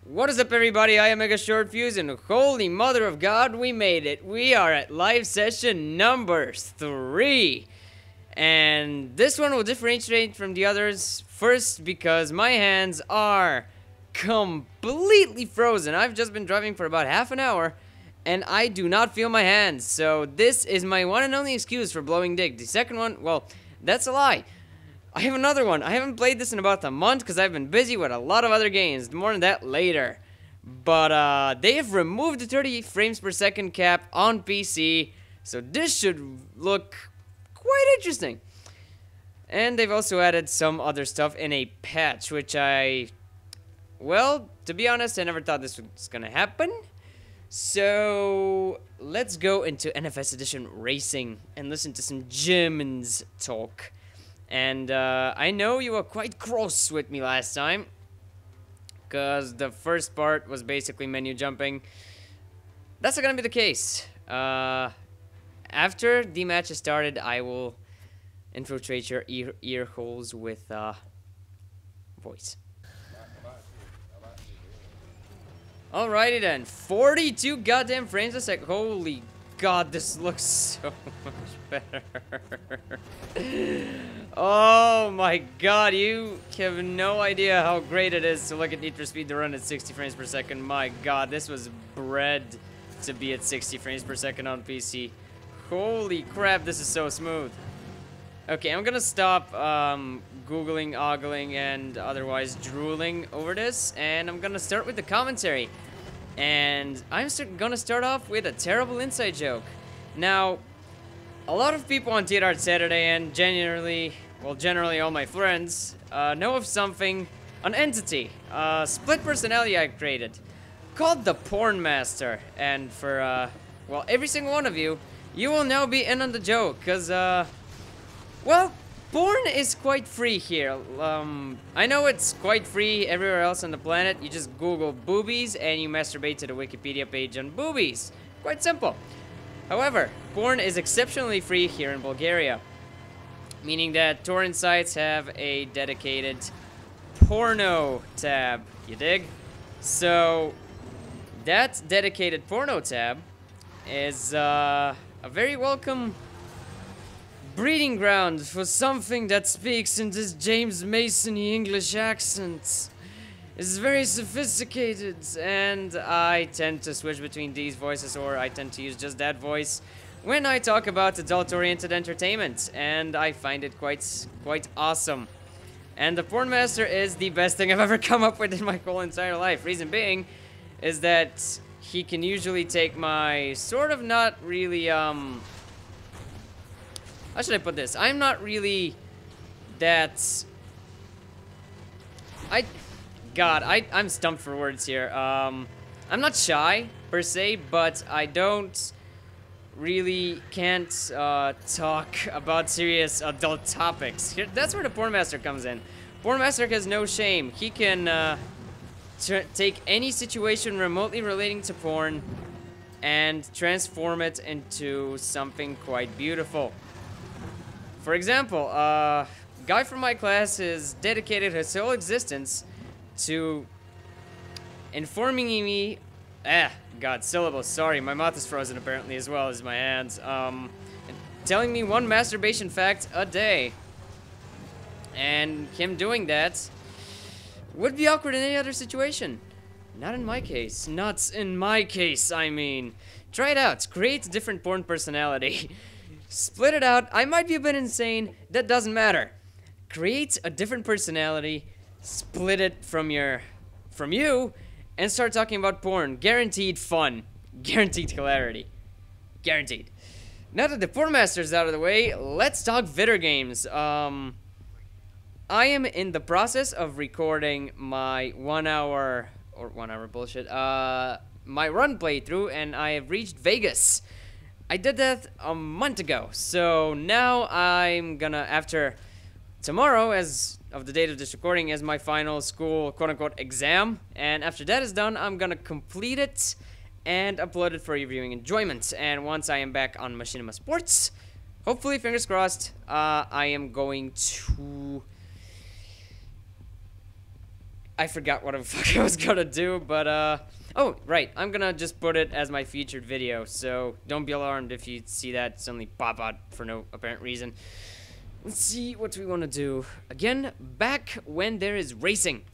What is up, everybody? I am Mega Short Fuse, and holy mother of God, we made it. We are at live session number 3. And this one will differentiate from the others. First, because my hands are completely frozen. I've just been driving for about half an hour, and I do not feel my hands. So this is my one and only excuse for blowing dick. The second one, well, that's a lie. I have another one. I haven't played this in about a month because I've been busy with a lot of other games. More on that later. But they have removed the 30 frames per second cap on PC, so this should look quite interesting. And they've also added some other stuff in a patch, which well, to be honest, I never thought this was gonna happen. So let's go into NFS Edition Racing and listen to some Germans talk. And I know you were quite cross with me last time, because the first part was basically menu jumping. That's not gonna be the case. After the match has started, I will infiltrate your ear holes with voice. Alrighty then, 42 goddamn frames a sec. Holy God, this looks so much better. Oh my God, you have no idea how great it is to look at Need for Speed to run at 60 frames per second. My God, this was bred to be at 60 frames per second on PC. Holy crap, this is so smooth. Okay, I'm gonna stop googling, ogling, and otherwise drooling over this, and I'm gonna start with the commentary. And I'm gonna start off with a terrible inside joke. Now, a lot of people on Theater Art Saturday, and generally all my friends, know of something, an entity, a split personality I created, called the Pornmaster. And for, well, every single one of you, you will now be in on the joke, because, well, porn is quite free here. I know it's quite free everywhere else on the planet. You just Google boobies and you masturbate to the Wikipedia page on boobies. Quite simple. However, porn is exceptionally free here in Bulgaria, meaning that torrent sites have a dedicated porno tab. You dig? So, that dedicated porno tab is a very welcome breeding ground for something that speaks in this James Mason-y English accent. It's very sophisticated, and I tend to switch between these voices, or I tend to use just that voice when I talk about adult-oriented entertainment, and I find it quite awesome. And the Pornmaster is the best thing I've ever come up with in my whole entire life. Reason being is that he can usually take my sort of not really, how should I put this? I'm not really that... I'm stumped for words here. I'm not shy, per se, but I can't talk about serious adult topics. That's where the Pornmaster comes in. Pornmaster has no shame. He can take any situation remotely relating to porn and transform it into something quite beautiful. For example, a guy from my class has dedicated his whole existence to informing me... God, syllables, sorry, my mouth is frozen apparently as well as my hands. Telling me one masturbation fact a day. And him doing that would be awkward in any other situation. Not in my case. Not in my case, I mean. Try it out. Create a different porn personality. Split it out. I might be a bit insane. That doesn't matter. Create a different personality. Split it from you. And start talking about porn. Guaranteed fun. Guaranteed hilarity. Guaranteed. Now that the Pornmaster's out of the way, let's talk video games. I am in the process of recording my 1 hour bullshit, my run playthrough, and I have reached Vegas. I did that a month ago, so now I'm gonna, after tomorrow, as of the date of this recording, as my final school quote-unquote exam, and after that is done, I'm gonna complete it and upload it for your viewing enjoyment. And once I am back on Machinima Sports, hopefully, fingers crossed, I am going to I forgot what the fuck I was gonna do, but, oh, right. I'm gonna just put it as my featured video, so don't be alarmed if you see that suddenly pop out for no apparent reason. Let's see what we want to do. Again, back when there is racing.